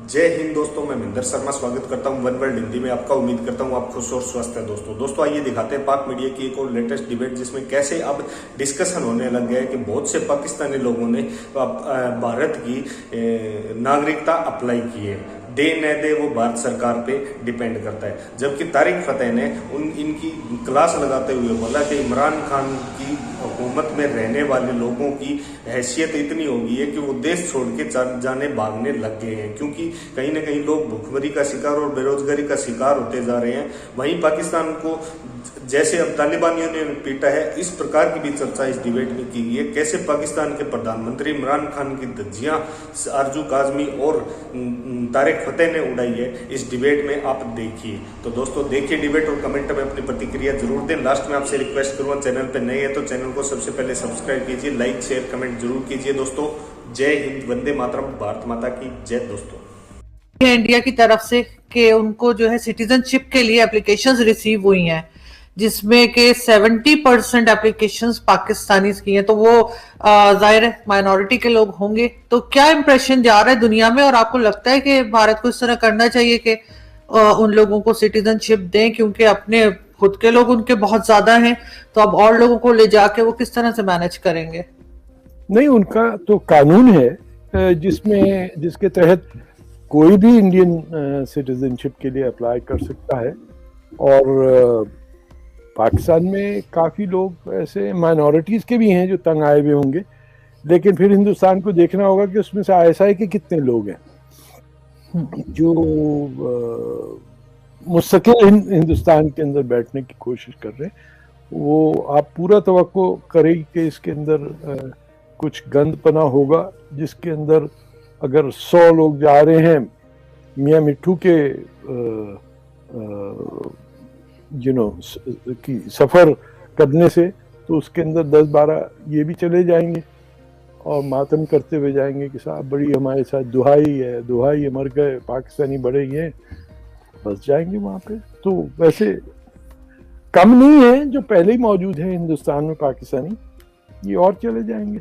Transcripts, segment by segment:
जय हिंद दोस्तों, मैं महेंद्र शर्मा स्वागत करता हूं वन वर्ल्ड हिंदी में आपका। उम्मीद करता हूं आप खुश और स्वस्थ हैं। दोस्तों आइए दिखाते हैं पाक मीडिया की एक और लेटेस्ट डिबेट, जिसमें कैसे अब डिस्कशन होने लग गया है कि बहुत से पाकिस्तानी लोगों ने भारत की नागरिकता अप्लाई की है। दे न दे वो भारत सरकार पे डिपेंड करता है। जबकि तारिक फतेह ने इनकी क्लास लगाते हुए बोला कि इमरान खान की हुकूमत में रहने वाले लोगों की हैसियत इतनी हो गई है कि वो देश छोड़ के जाने भागने लग गए हैं, क्योंकि कहीं ना कहीं लोग भुखमरी का शिकार और बेरोजगारी का शिकार होते जा रहे हैं। वहीं पाकिस्तान को जैसे अब तालिबानियों ने पीटा है, इस प्रकार की भी चर्चा इस डिबेट में की गई है। कैसे पाकिस्तान के प्रधानमंत्री इमरान खान की धज्जियां आरजू काजमी और तारिक फतेह ने उड़ाई है, इस डिबेट में आप देखिए। तो दोस्तों देखिए डिबेट और कमेंट में अपनी प्रतिक्रिया जरूर दें। लास्ट में आपसे रिक्वेस्ट करूंगा, चैनल पर नए हैं तो चैनल को सबसे पहले सब्सक्राइब कीजिए, लाइक शेयर कमेंट जरूर कीजिए। दोस्तों जय हिंद, वंदे मातरम, भारत माता की जय। दोस्तों इंडिया की तरफ से कि उनको जो है सिटीजनशिप के लिए एप्लीकेशंस रिसीव हुई हैं, जिसमें के 70% एप्लीकेशंस पाकिस्तानी की हैं, तो वो जाहिर है माइनॉरिटी के लोग होंगे। तो क्या इंप्रेशन जा रहा है दुनिया में, और आपको लगता है कि भारत को इस तरह करना चाहिए कि उन लोगों को सिटीजनशिप दें, क्योंकि अपने खुद के लोग उनके बहुत ज्यादा हैं, तो अब और लोगों को ले जाके वो किस तरह से मैनेज करेंगे? नहीं, उनका तो कानून है जिसके तहत कोई भी इंडियन सिटीजनशिप के लिए अप्लाई कर सकता है। और पाकिस्तान में काफ़ी लोग ऐसे माइनॉरिटीज़ के भी हैं जो तंग आए हुए होंगे, लेकिन फिर हिंदुस्तान को देखना होगा कि उसमें से ISI के कितने लोग हैं जो मुस्तकिल हिंदुस्तान के अंदर बैठने की कोशिश कर रहे हैं। वो आप पूरा तवक्को करें कि इसके अंदर कुछ गंदपना होगा, जिसके अंदर अगर 100 लोग जा रहे हैं मियाँ मिट्ठू के की सफ़र करने से, तो उसके अंदर 10-12 ये भी चले जाएंगे और मातम करते हुए जाएंगे कि साहब बड़ी हमारे साथ दुहाई है, मर गए, पाकिस्तानी बड़े ही हैं, बस जाएंगे वहाँ पे। तो वैसे कम नहीं है जो पहले ही मौजूद है हिंदुस्तान में पाकिस्तानी, ये और चले जाएंगे।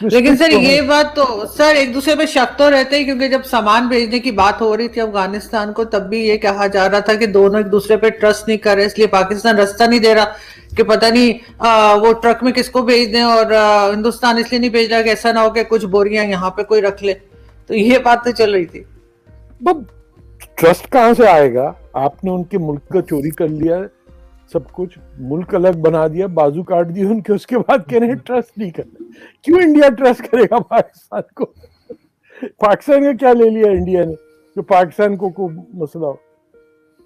लेकिन सर ये बात तो सर एक दूसरे पे शक तो रहते ही, क्योंकि जब सामान भेजने की बात हो रही थी अफगानिस्तान को, तब भी ये कहा जा रहा था कि दोनों एक दूसरे पे ट्रस्ट नहीं कर रहे, इसलिए पाकिस्तान रास्ता नहीं दे रहा कि पता नहीं वो ट्रक में किसको भेज दें, और हिंदुस्तान इसलिए नहीं भेज रहा कि ऐसा ना हो कि कुछ बोरियां यहाँ पे कोई रख ले। तो ये बात तो चल रही थी। ट्रस्ट कहाँ से आएगा? आपने उनके मुल्क का चोरी कर लिया, सब कुछ मुल्क अलग बना दिया, बाजू काट दिए उनके, उसके बाद कह रहे हैं ट्रस्ट नहीं करना। क्यों इंडिया ट्रस्ट करेगा पाकिस्तान को? पाकिस्तान का क्या ले लिया इंडिया ने जो पाकिस्तान को मसला हो?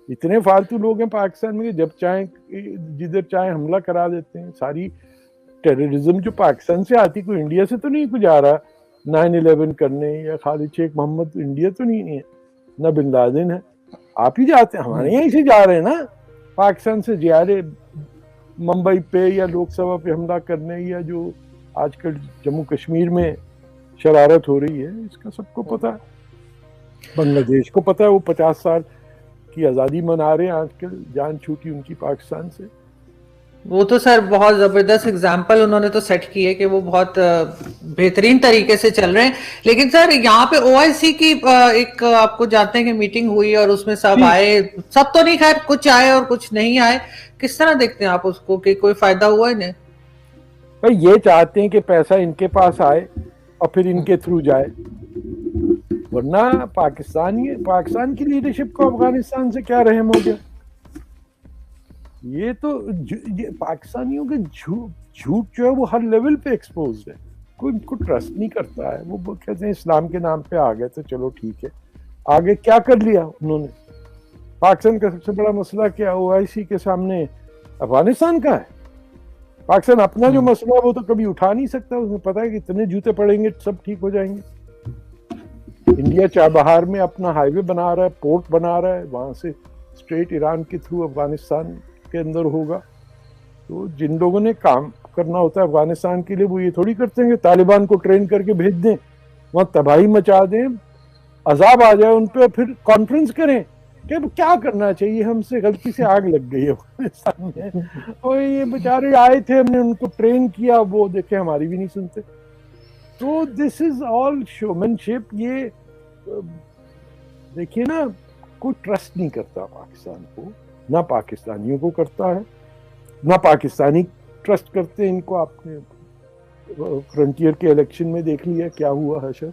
इतने फालतू लोग हैं पाकिस्तान में, जब चाहे जिधर चाहे हमला करा देते हैं। सारी टेररिज्म जो पाकिस्तान से आती, कोई इंडिया से तो नहीं कुछ आ रहा। 9/11 करने या खालिद शेख मोहम्मद इंडिया तो नहीं है, ना बिन लादेन है। आप ही जाते हैं, हमारे यहीं से जा रहे हैं ना, पाकिस्तान से जा रहे मुंबई पे या लोकसभा पे हमला करने, या जो आजकल जम्मू कश्मीर में शरारत हो रही है, इसका सबको पता है। बांग्लादेश को पता है, वो 50 साल की आज़ादी मना रहे हैं आजकल, जान छूटी उनकी पाकिस्तान से। वो तो सर बहुत जबरदस्त एग्जाम्पल उन्होंने तो सेट की है कि वो बहुत बेहतरीन तरीके से चल रहे हैं। लेकिन सर यहाँ पे OIC की एक आपको जानते हैं कि मीटिंग हुई और उसमें सब आए, सब तो नहीं, खैर कुछ आए और कुछ नहीं आए। किस तरह देखते हैं आप उसको, कि कोई फायदा हुआ इन्हें? भाई ये चाहते हैं कि पैसा इनके पास आए और फिर इनके थ्रू जाए, वरना पाकिस्तान की लीडरशिप को अफगानिस्तान से क्या रहम हो गया? ये तो ये पाकिस्तानियों के झूठ जो है वो हर लेवल पे एक्सपोज है। कोई इनको ट्रस्ट नहीं करता है। वो कहते हैं इस्लाम के नाम पे आ गए तो चलो ठीक है। आगे क्या कर लिया उन्होंने? पाकिस्तान का सबसे बड़ा मसला क्या OIC के सामने अफगानिस्तान का है? पाकिस्तान अपना जो मसला वो तो कभी उठा नहीं सकता। उसमें पता है कि इतने जूते पड़ेंगे सब ठीक हो जाएंगे। इंडिया चाबहार में अपना हाईवे बना रहा है, पोर्ट बना रहा है, वहां से स्ट्रेट ईरान के थ्रू अफगानिस्तान के अंदर होगा। तो जिन लोगों ने काम करना होता है अफगानिस्तान के लिए, वो ये थोड़ी करते हैं कि तालिबान को ट्रेन करके भेज दें, वहां तबाही मचा दें, अजाब आ जाए उन पर, फिर कॉन्फ्रेंस करें कि क्या करना चाहिए, हमसे गलती से आग लग गई है अफगानिस्तान में और ये बेचारे आए थे, हमने उनको ट्रेन किया, वो देखे हमारी भी नहीं सुनते। तो दिस इज ऑल शोमैनशिप। ये देखिए ना, कोई ट्रस्ट नहीं करता पाकिस्तान को, ना पाकिस्तानियों को करता है, ना पाकिस्तानी ट्रस्ट करते इनको। आपने फ्रंटियर के इलेक्शन में देख लिया क्या हुआ हशर,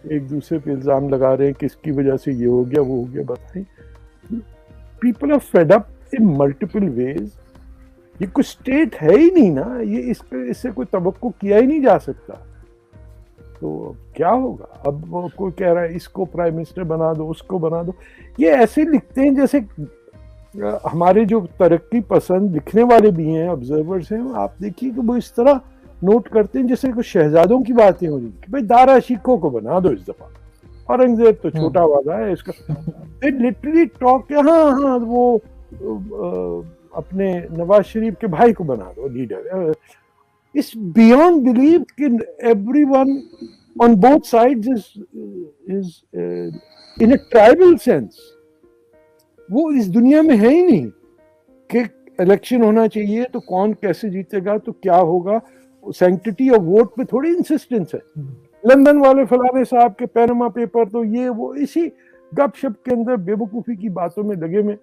एक दूसरे पे इल्जाम लगा रहे हैं किसकी वजह से ये हो गया वो हो गया। बताएं, people are fed up in multiple ways. ये कोई स्टेट है ही नहीं ना, ये इससे कोई तवक्को किया ही नहीं जा सकता। तो क्या होगा अब? वो कोई कह रहा है इसको प्राइम मिनिस्टर बना दो, उसको बना दो। ये ऐसे लिखते हैं जैसे हमारे जो तरक्की पसंद लिखने वाले भी हैं, ऑब्जर्वर्स हैं, आप देखिए कि वो इस तरह नोट करते हैं जैसे कुछ शहजादों की बातें हो रही कि भाई दारा शिकोह को बना दो इस दफा, औरंगजेब तो छोटा वादा है इसका। लिटरली टॉक, हाँ हाँ वो अपने नवाज शरीफ के भाई को बना दो लीडर। इट्स बियॉन्ड बिलीव कि everyone on both sides is in a tribal sense. वो इस दुनिया में है ही नहीं कि इलेक्शन होना चाहिए तो कौन कैसे जीतेगा तो क्या होगा। सैंक्टिटी ऑफ वोट पे थोड़ी इंसिस्टेंस है। लंदन वाले फलाने साहब के पैनमा पेपर तो ये वो इसी गपशप के अंदर बेवकूफी की बातों में लगे में।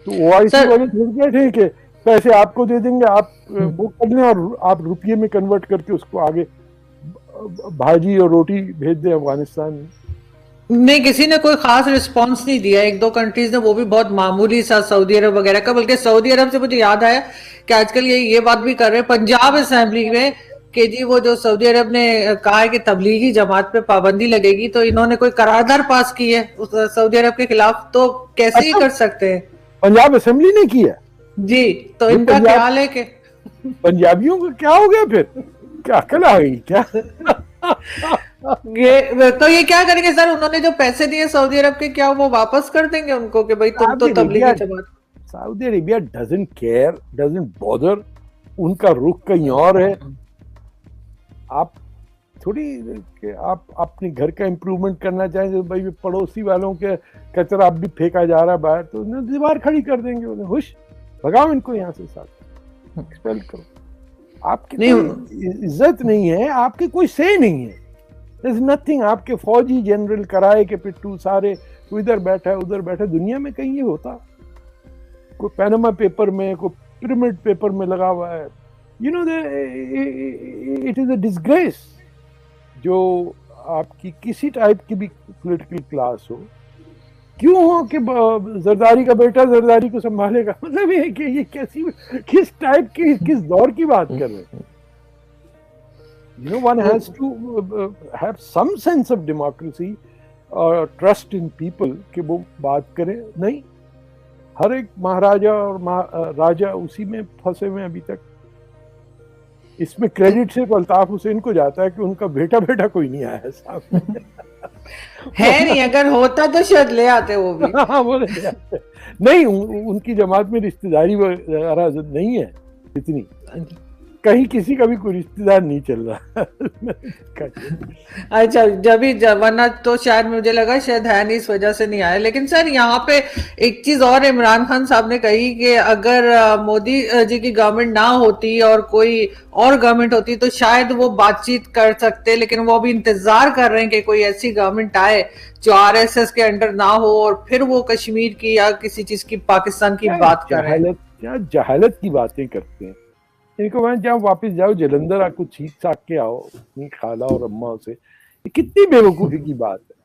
तो ओआईसी वाले थोड़ी बैठे हैं कि पैसे आपको दे देंगे, आप वो कर लें और आप रुपये में कन्वर्ट करके उसको आगे भाजी और रोटी भेज दें अफगानिस्तान में। नहीं, किसी ने कोई खास रिस्पांस नहीं दिया। एक दो कंट्रीज ने, वो भी बहुत मामूली सा, सऊदी अरब वगैरह का। बल्कि सऊदी अरब से मुझे याद आया कि आजकल ये बात भी कर रहे हैं पंजाब असेंबली में कि जी वो जो सऊदी अरब ने कहा है कि तबलीगी जमात पे पाबंदी लगेगी, तो इन्होंने कोई करारदाद पास की है उस सऊदी अरब के खिलाफ। तो कैसे ही कर सकते हैं? पंजाब असेंबली ने की है जी, तो इनका ख्याल है कि पंजाबियों को क्या हो गया फिर? क्या अकल आ गई क्या? ये क्या करेंगे सर? उन्होंने जो पैसे दिए सऊदी अरब के, क्या वो वापस कर देंगे उनको कि भाई तुम तो Tablighi Jamaat? Saudi Arabia doesn't care, doesn't bother. उनका रुख कहीं और है। आप थोड़ी कि आप अपने घर का इम्प्रूवमेंट करना चाहें तो भाई पड़ोसी वालों के कचरा आप भी फेंका जा रहा है बाहर, तो उन्हें दीवार खड़ी कर देंगे, उन्हें हुश भगाओ इनको यहाँ से, साथ एक्सपेल करो। आपकी इज्जत नहीं है, आपकी कोई से नहीं है। There's nothing। आपके फौजी जनरल कराए के पिट्टू सारे, इधर बैठा है उधर बैठा है। दुनिया में कहीं ये होता? कोई पैनामा पेपर में, कोई पिरामिड पेपर में लगा हुआ है। You know, it is a disgrace जो आपकी किसी टाइप की भी पॉलिटिकल क्लास हो, क्यों हो कि जरदारी का बेटा जरदारी को संभालेगा। मतलब ये कि ये कैसी, किस टाइप की, किस दौर की बात कर रहे हैं? You know, one has to have some sense of democracy or trust in people कि वो बात करें। नहीं, हर एक महाराजा और राजा उसी में फंसे हुए अभी तक। इसमें क्रेडिट सिर्फ अल्ताफ हुसैन को जाता है कि उनका बेटा कोई नहीं आया सामने। है नहीं, अगर होता तो शायद ले आते वो भी। हाँ, वो ले आते। नहीं, उनकी जमात में रिश्तेदारी वगैरह नहीं है इतनी, कहीं किसी का भी कोई रिश्तेदार नहीं चल रहा। अच्छा, जब भी वरना तो शायद मुझे लगा शायद है नहीं, इस वजह से नहीं आया। लेकिन सर यहाँ पे एक चीज और इमरान खान साहब ने कही कि अगर मोदी जी की गवर्नमेंट ना होती और कोई और गवर्नमेंट होती तो शायद वो बातचीत कर सकते, लेकिन वो अभी इंतजार कर रहे हैं कि कोई ऐसी गवर्नमेंट आए जो आरएसएस के अंडर ना हो और फिर वो कश्मीर की या किसी चीज की, पाकिस्तान की बात करें। क्या जहालत की बातें करते हैं। इनको वहां जाओ, वापस जाओ जलंधर, आपको छीक छाक के आओ अपनी खाला और अम्मा से। ये कितनी बेवकूफ़ी की बात है।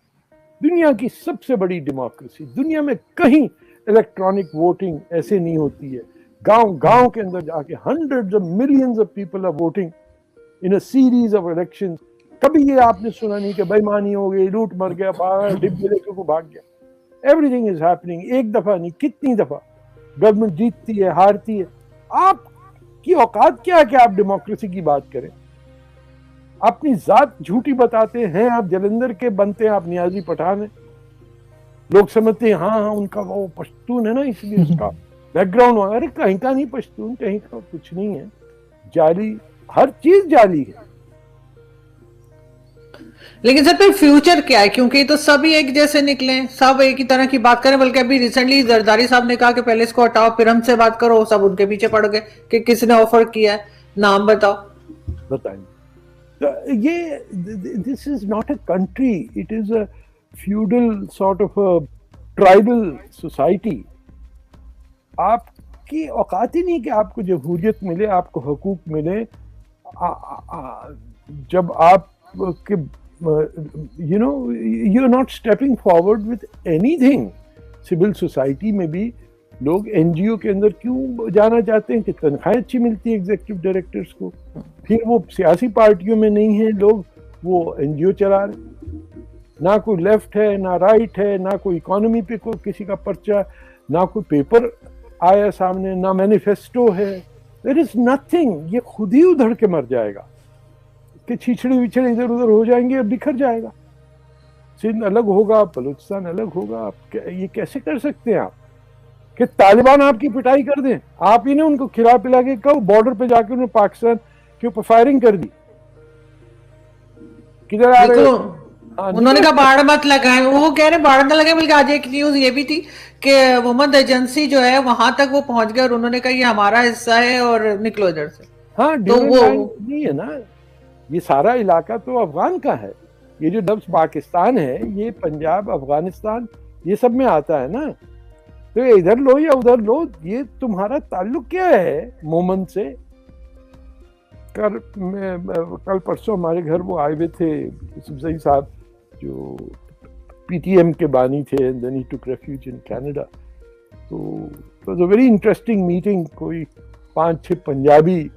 दुनिया की सबसे बड़ी डेमोक्रेसी, दुनिया में कहीं इलेक्ट्रॉनिक वोटिंग ऐसे नहीं होती है। गांव गांव के अंदर जाके hundreds of millions of people are voting in a series of elections. कभी ये आपने सुना नहीं कि बेईमानी हो गई, लूट मर गया, डिब्बे लेके को भाग गया। Everything is happening. एक दफा नहीं, कितनी दफा गवर्नमेंट जीतती है, हारती है। आप की औकात क्या है कि आप डेमोक्रेसी की बात करें? अपनी जात झूठी बताते हैं। आप जलंधर के बनते हैं, आप नियाजी पठान हैं। लोग समझते हैं हाँ उनका वो पश्तून है ना, इसलिए उसका बैकग्राउंड। अरे कहीं का नहीं पश्तून, कहीं का कुछ नहीं है। जाली, हर चीज जाली है। लेकिन सर फिर फ्यूचर क्या है? क्योंकि तो सभी एक जैसे निकले, सब एक ही तरह की बात करें। बल्कि अभी रिसेंटली जरदारी साहब ने कहा कि पहले इसको हटाओ फिर हमसे बात करो। सब उनके पीछे पड़ गए कि किसने ऑफर किया है, नाम बताओ। बताएंगे। ये this is not a country, it is a feudal sort of a tribal society. आपकी औकात ही नहीं कि आपको जमहूरियत मिले, आपको हकूक मिले। जब आप के you know you're not stepping forward with anything. Civil society में भी लोग एनजीओ के अंदर क्यों जाना चाहते हैं कि तनख्वाहें अच्छी मिलती है एग्जीक्यूटिव डायरेक्टर्स को, फिर वो सियासी पार्टियों में नहीं है लोग, वो एनजीओ चला रहे, ना कोई लेफ्ट है ना राइट है, ना कोई इकोनॉमी पे को किसी का पर्चा, ना कोई पेपर आया सामने, ना मैनिफेस्टो है, देयर इज नथिंग। ये खुद ही उधड़ के मर जाएगा कि छिछड़े विछड़े इधर उधर हो जाएंगे और बिखर जाएगा। सिंध अलग होगा, बलूचिस्तान अलग होगा। आप ये कैसे कर सकते हैं आप कि तालिबान आपकी पिटाई कर दें? आप ही ने उनको खिला पिला के कहो, बॉर्डर पे जाके उन्होंने पाकिस्तान के ऊपर फायरिंग कर दी। किधर आ रहे हो? उन्होंने कहा बाढ़ मत लगाए, वो कह रहे बाढ़ न लगाए। बल्कि आज एक न्यूज ये भी थी कि मोहम्मद एजेंसी जो है वहां तक वो पहुंच गए और उन्होंने कहा ये हमारा हिस्सा है और निकलो इधर से। हाँ, तो वो नहीं है ना, ये सारा इलाका तो अफगान का है। ये जो लफ्ज पाकिस्तान है ये पंजाब, अफगानिस्तान ये सब में आता है ना। तो इधर लो या उधर लो, ये तुम्हारा ताल्लुक क्या है मोमन से? कल परसों हमारे घर वो आए हुए थे यूसुफजई साहब जो पीटीएम के बानी थे, and then he took refuge in Canada. तो it was a very interesting meeting. कोई 5-6 पंजाबी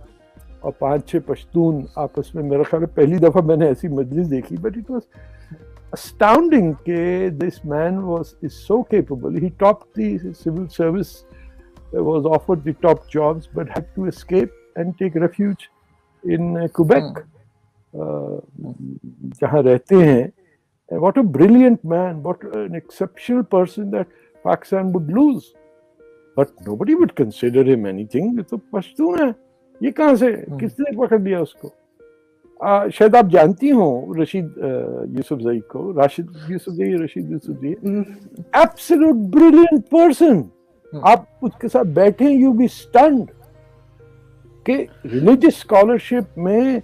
और 5-6 पश्तून आपस में, मेरा ख्याल है पहली दफा मैंने ऐसी मजलिस देखी, but it was astounding ke this man is so capable. He topped the civil service, was offered the top jobs, but had to escape and take refuge in Quebec, jahan rehte hain. What a brilliant man, what an exceptional person that Pakistan would lose, but nobody would consider him anything. ये तो पश्तून है, ये कहाँ से किसने पकड़ लिया उसको? शायद आप जानती हो रशीद यूसुफजई को, Rashid Yousafzai, Rashid Yousafzai, absolute brilliant person. आप उसके साथ बैठे, यू बी स्टन्ड कि रिलीजियस स्कॉलरशिप में,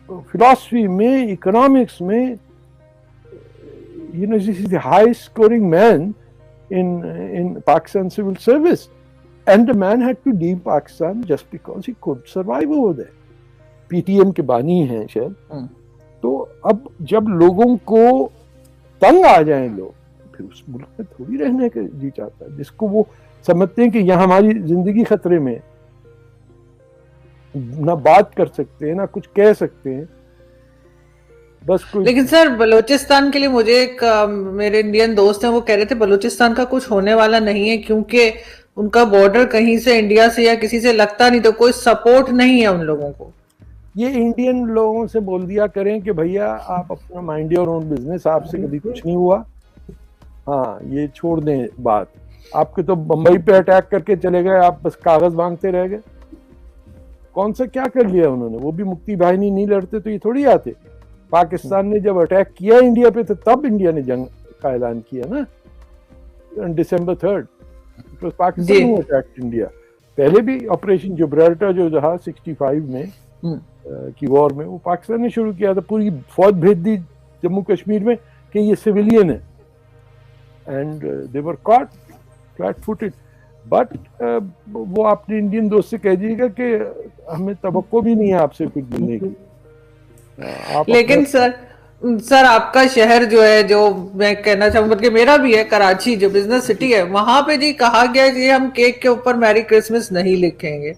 फिलॉसफी में, इकोनॉमिक्स में, you know, this is the highest scoring man in Pakistan civil service, and the man had to leave Pakistan just because he could survive over there. PTM के बानी हैं शायद। तो अब जब लोगों को तंग आ जाए लोग, फिर उस मुल्क में थोड़ी रहने का जी चाहता है, जिसको वो समझते हैं कि यहाँ हमारी जिंदगी खतरे में, ना बात कर सकते हैं ना कुछ कह सकते हैं, बस कोई। लेकिन सर बलूचिस्तान के लिए मुझे एक मेरे इंडियन दोस्त हैं, वो कह रहे थे बलूचिस्तान का कुछ होने वाला नहीं है क्योंकि उनका बॉर्डर कहीं से इंडिया से या किसी से लगता नहीं, तो कोई सपोर्ट नहीं है उन लोगों को। ये इंडियन लोगों से बोल दिया करें कि भैया आप अपना माइंड योर ओन बिजनेस, आपसे कभी कुछ नहीं हुआ। हाँ, ये छोड़ दें बात। आपके तो बंबई पे अटैक करके चले गए, आप बस कागज मांगते रह गए। कौन सा क्या कर लिया उन्होंने? वो भी मुक्ति बाहिनी नहीं लड़ते तो ये थोड़ी आते। पाकिस्तान ने जब अटैक किया इंडिया पे, तो तब इंडिया ने जंग का ऐलान किया ना, December 3rd, it was Pakistan who attacked India. पहले भी ऑपरेशन जिब्राल्टर जो रहा 65 में की वॉर में, वो पाकिस्तान ने शुरू किया था। पूरी फौज भेज दी जम्मू कश्मीर में कि ये सिविलियन है, and they were caught flat footed. But वो अपने इंडियन दोस्त से कह दीजिएगा कि हमें तवक्को भी नहीं है आपसे कुछ मिलने की। लेकिन सर आपका शहर जो है, जो मैं कहना चाहूंगा कि मेरा भी है, कराची जो बिजनेस सिटी है, वहां पे जी कहा गया है कि हम केक के ऊपर मैरी क्रिसमस नहीं लिखेंगे।